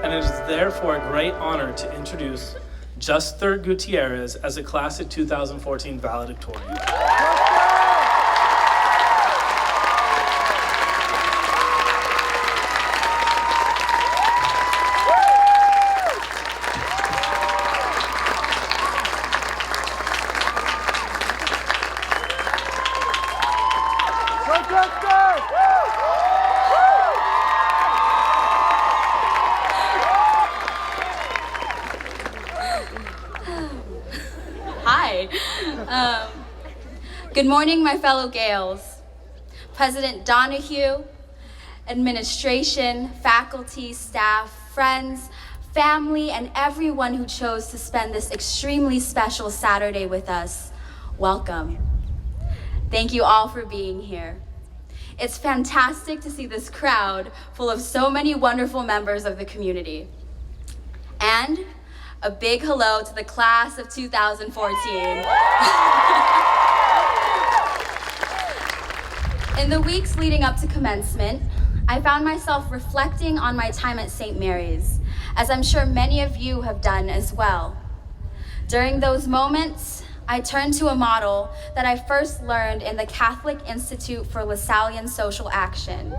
and it is therefore a great honor to introduce Justher Gutierrez as a class of 2014 valedictorian. Hi. Good morning, my fellow Gales. President Donahue, administration, faculty, staff, friends, family, and everyone who chose to spend this extremely special Saturday with us, welcome. Thank you all for being here. It's fantastic to see this crowd full of so many wonderful members of the community. And a big hello to the class of 2014. In the weeks leading up to commencement, I found myself reflecting on my time at St. Mary's, as I'm sure many of you have done as well. During those moments, I turned to a model that I first learned in the Catholic Institute for Lasallian Social Action,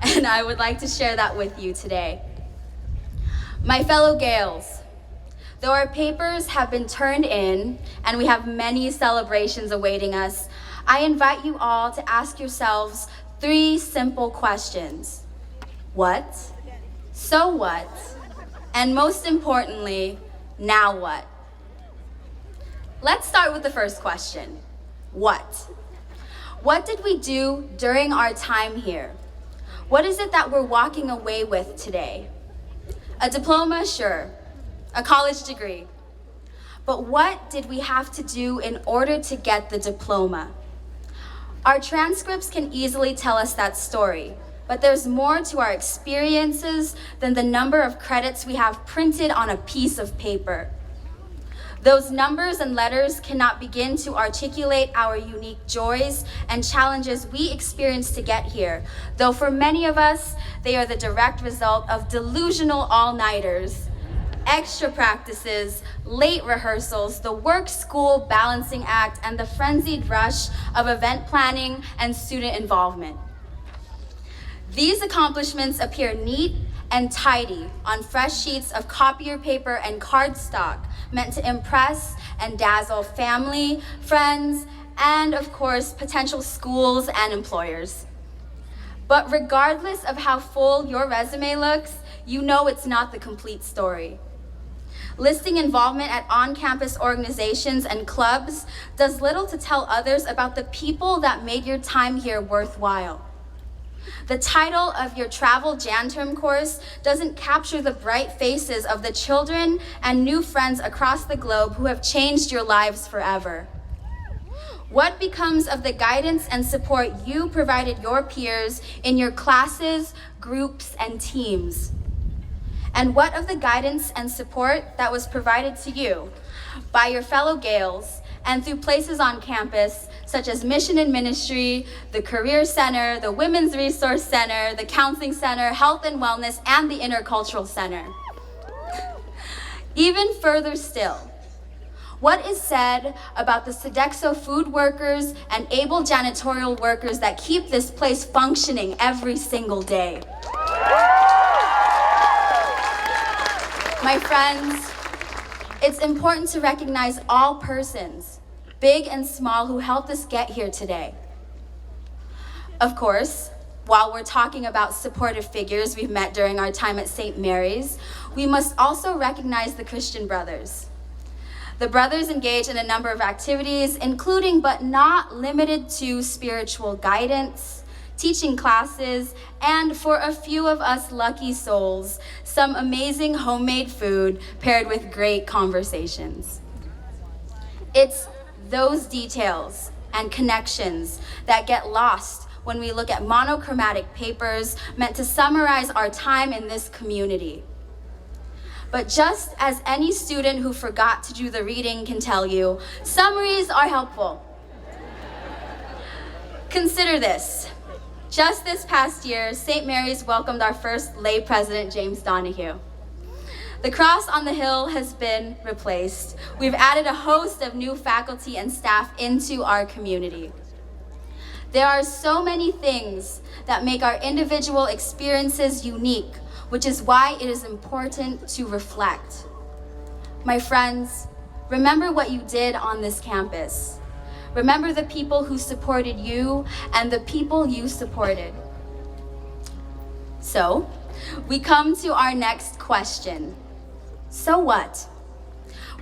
and I would like to share that with you today. My fellow Gales, though our papers have been turned in and we have many celebrations awaiting us, I invite you all to ask yourselves 3 simple questions. What? So what? And most importantly, now what? Let's start with the first question. What? What did we do during our time here? What is it that we're walking away with today? A diploma, sure. A college degree. But what did we have to do in order to get the diploma? Our transcripts can easily tell us that story, but there's more to our experiences than the number of credits we have printed on a piece of paper. Those numbers and letters cannot begin to articulate our unique joys and challenges we experienced to get here, though for many of us, they are the direct result of delusional all-nighters, extra practices, late rehearsals, the work-school balancing act, and the frenzied rush of event planning and student involvement. These accomplishments appear neat and tidy on fresh sheets of copier paper and cardstock, meant to impress and dazzle family, friends, and of course, potential schools and employers. But regardless of how full your resume looks, you know it's not the complete story. Listing involvement at on-campus organizations and clubs does little to tell others about the people that made your time here worthwhile. The title of your travel Jan-term course doesn't capture the bright faces of the children and new friends across the globe who have changed your lives forever. What becomes of the guidance and support you provided your peers in your classes, groups, and teams? And what of the guidance and support that was provided to you by your fellow Gales and through places on campus such as Mission and Ministry, the Career Center, the Women's Resource Center, the Counseling Center, Health and Wellness, and the Intercultural Center? Even further still, what is said about the Sodexo food workers and able janitorial workers that keep this place functioning every single day? My friends, it's important to recognize all persons, big and small, who helped us get here today. Of course, while we're talking about supportive figures we've met during our time at St. Mary's, we must also recognize the Christian brothers. The brothers engage in a number of activities, including but not limited to spiritual guidance, teaching classes, and for a few of us lucky souls, some amazing homemade food paired with great conversations. It's those details and connections that get lost when we look at monochromatic papers meant to summarize our time in this community. But just as any student who forgot to do the reading can tell you, summaries are helpful. Consider this. Just this past year, St. Mary's welcomed our first lay president, James Donahue. The cross on the hill has been replaced. We've added a host of new faculty and staff into our community. There are so many things that make our individual experiences unique, which is why it is important to reflect. My friends, remember what you did on this campus. Remember the people who supported you and the people you supported. So, we come to our next question. So what?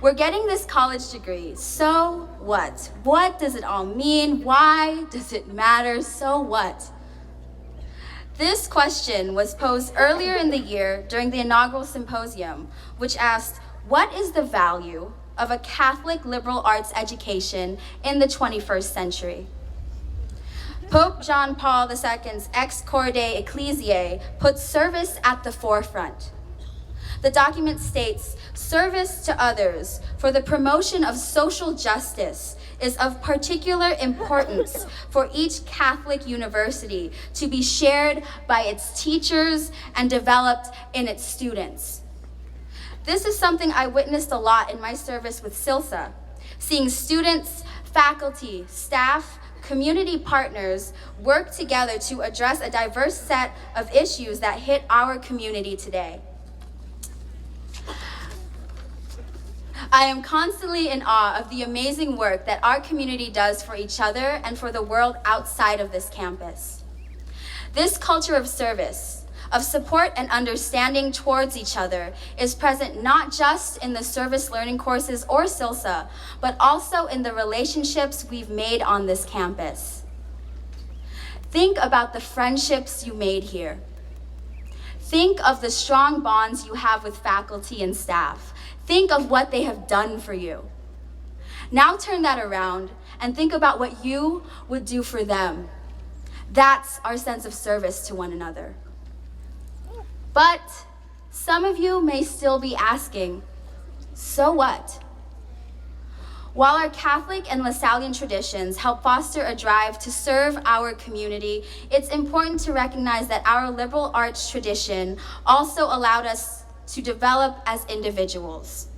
We're getting this college degree, so what? What does it all mean? Why does it matter? So what? This question was posed earlier in the year during the inaugural symposium, which asked, what is the value of a Catholic liberal arts education in the 21st century? Pope John Paul II's Ex Corde Ecclesiae puts service at the forefront. The document states, service to others for the promotion of social justice is of particular importance for each Catholic university to be shared by its teachers and developed in its students. This is something I witnessed a lot in my service with SILSA, seeing students, faculty, staff, community partners work together to address a diverse set of issues that hit our community today. I am constantly in awe of the amazing work that our community does for each other and for the world outside of this campus. This culture of service, of support and understanding towards each other is present not just in the service learning courses or SILSA, but also in the relationships we've made on this campus. Think about the friendships you made here. Think of the strong bonds you have with faculty and staff. Think of what they have done for you. Now turn that around and think about what you would do for them. That's our sense of service to one another. But some of you may still be asking, so what? While our Catholic and Lasallian traditions help foster a drive to serve our community, it's important to recognize that our liberal arts tradition also allowed us to develop as individuals.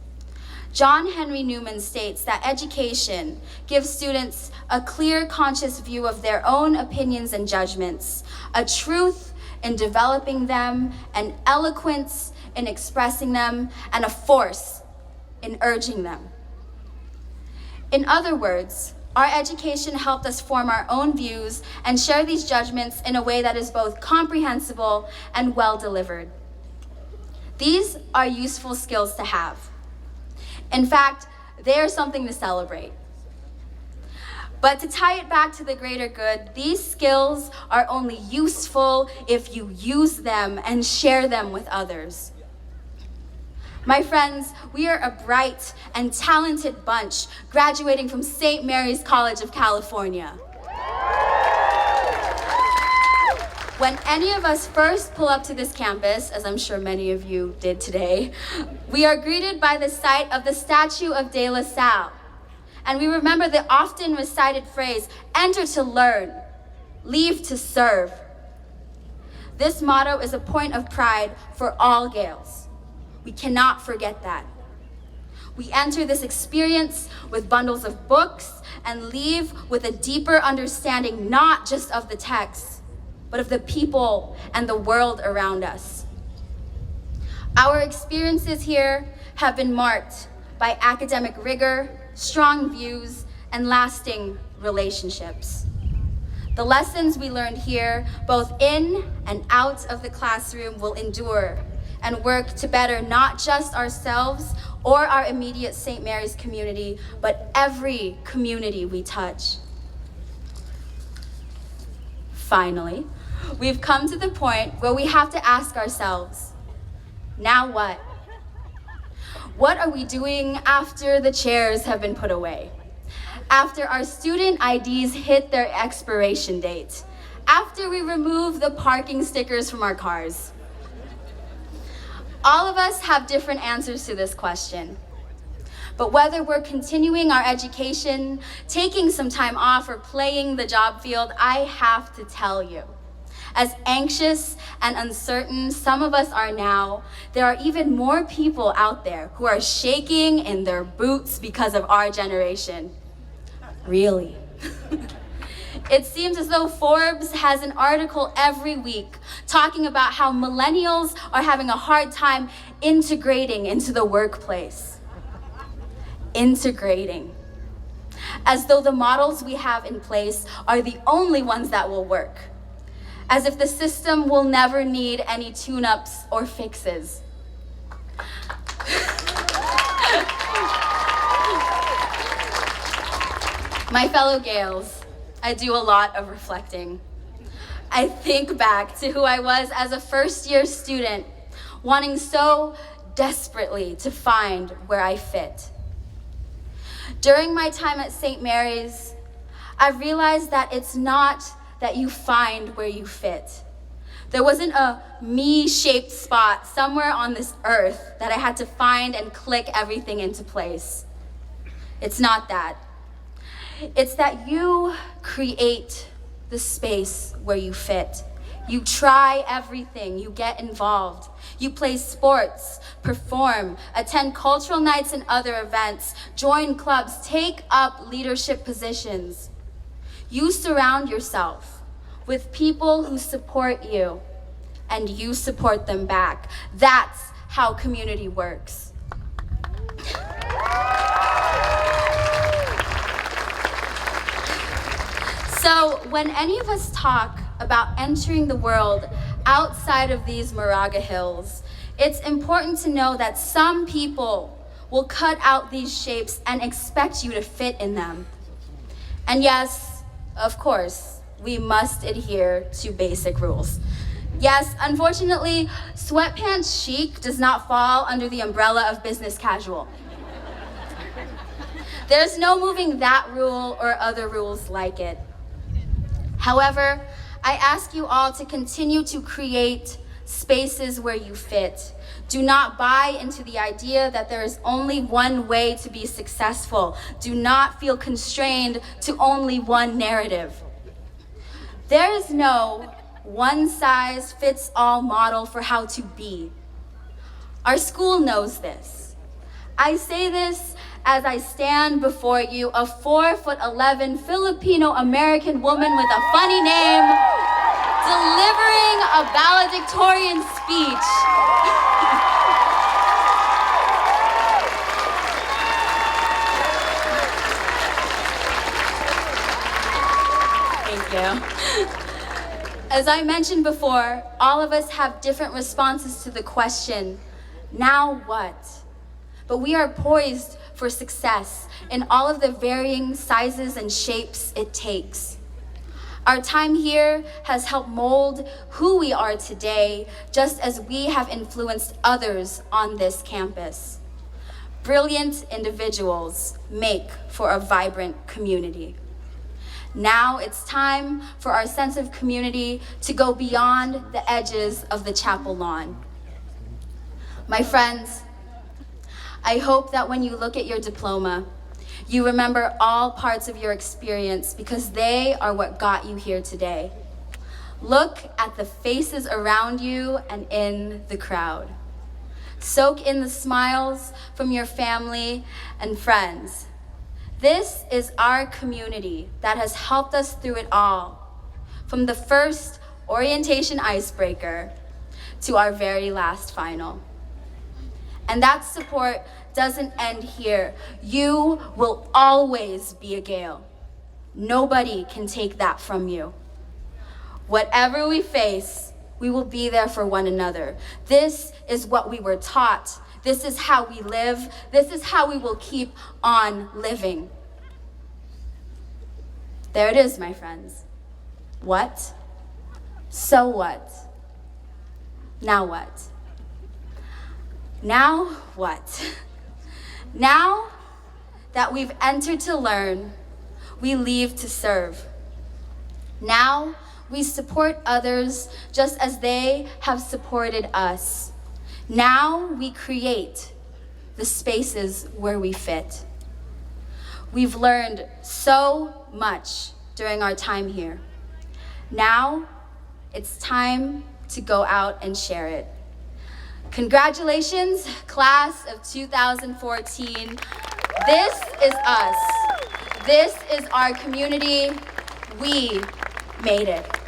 John Henry Newman states that education gives students a clear, conscious view of their own opinions and judgments, a truth in developing them, an eloquence in expressing them, and a force in urging them. In other words, our education helped us form our own views and share these judgments in a way that is both comprehensible and well delivered. These are useful skills to have. In fact, they are something to celebrate. But to tie it back to the greater good, these skills are only useful if you use them and share them with others. My friends, we are a bright and talented bunch graduating from St. Mary's College of California. When any of us first pull up to this campus, as I'm sure many of you did today, we are greeted by the sight of the statue of De La Salle. And we remember the often recited phrase, enter to learn, leave to serve. This motto is a point of pride for all Gales. We cannot forget that. We enter this experience with bundles of books and leave with a deeper understanding not just of the text, but of the people and the world around us. Our experiences here have been marked by academic rigor, strong views, and lasting relationships. The lessons we learned here, both in and out of the classroom, will endure and work to better not just ourselves or our immediate St. Mary's community, but every community we touch. Finally, we've come to the point where we have to ask ourselves, now what? What are we doing after the chairs have been put away? After our student IDs hit their expiration date? After we remove the parking stickers from our cars? All of us have different answers to this question. But whether we're continuing our education, taking some time off, or playing the job field, I have to tell you, As anxious and uncertain some of us are now, there are even more people out there who are shaking in their boots because of our generation. Really. It seems as though Forbes has an article every week talking about how millennials are having a hard time integrating into the workplace. Integrating. As though the models we have in place are the only ones that will work. As if the system will never need any tune-ups or fixes. My fellow Gales, I do a lot of reflecting. I think back to who I was as a first-year student, wanting so desperately to find where I fit. During my time at St. Mary's, I realized that it's not that you find where you fit. There wasn't a me-shaped spot somewhere on this earth that I had to find and click everything into place. It's not that. It's that you create the space where you fit. You try everything, you get involved. You play sports, perform, attend cultural nights and other events, join clubs, take up leadership positions. You surround yourself with people who support you, and you support them back. That's how community works. So when any of us talk about entering the world outside of these Moraga Hills, it's important to know that some people will cut out these shapes and expect you to fit in them. And yes, of course, we must adhere to basic rules. Yes, unfortunately, sweatpants chic does not fall under the umbrella of business casual. There's no moving that rule or other rules like it. However, I ask you all to continue to create spaces where you fit. Do not buy into the idea that there is only one way to be successful. Do not feel constrained to only one narrative. There is no one-size-fits-all model for how to be. Our school knows this. I say this as I stand before you, a 4'11" Filipino-American woman with a funny name, delivering a valedictorian speech. Thank you. As I mentioned before, all of us have different responses to the question, now what? But we are poised for success in all of the varying sizes and shapes it takes. Our time here has helped mold who we are today, just as we have influenced others on this campus. Brilliant individuals make for a vibrant community. Now it's time for our sense of community to go beyond the edges of the chapel lawn. My friends, I hope that when you look at your diploma, you remember all parts of your experience because they are what got you here today. Look at the faces around you and in the crowd. Soak in the smiles from your family and friends. This is our community that has helped us through it all, from the first orientation icebreaker to our very last final. And that support doesn't end here. You will always be a Gale. Nobody can take that from you. Whatever we face, we will be there for one another. This is what we were taught. This is how we live. This is how we will keep on living. There it is, my friends. What? So what? Now what? Now what? Now that we've entered to learn, we leave to serve. Now we support others just as they have supported us. Now we create the spaces where we fit. We've learned so much during our time here. Now It's time to go out and share it. Congratulations, class of 2014. This is us. This is our community. We made it.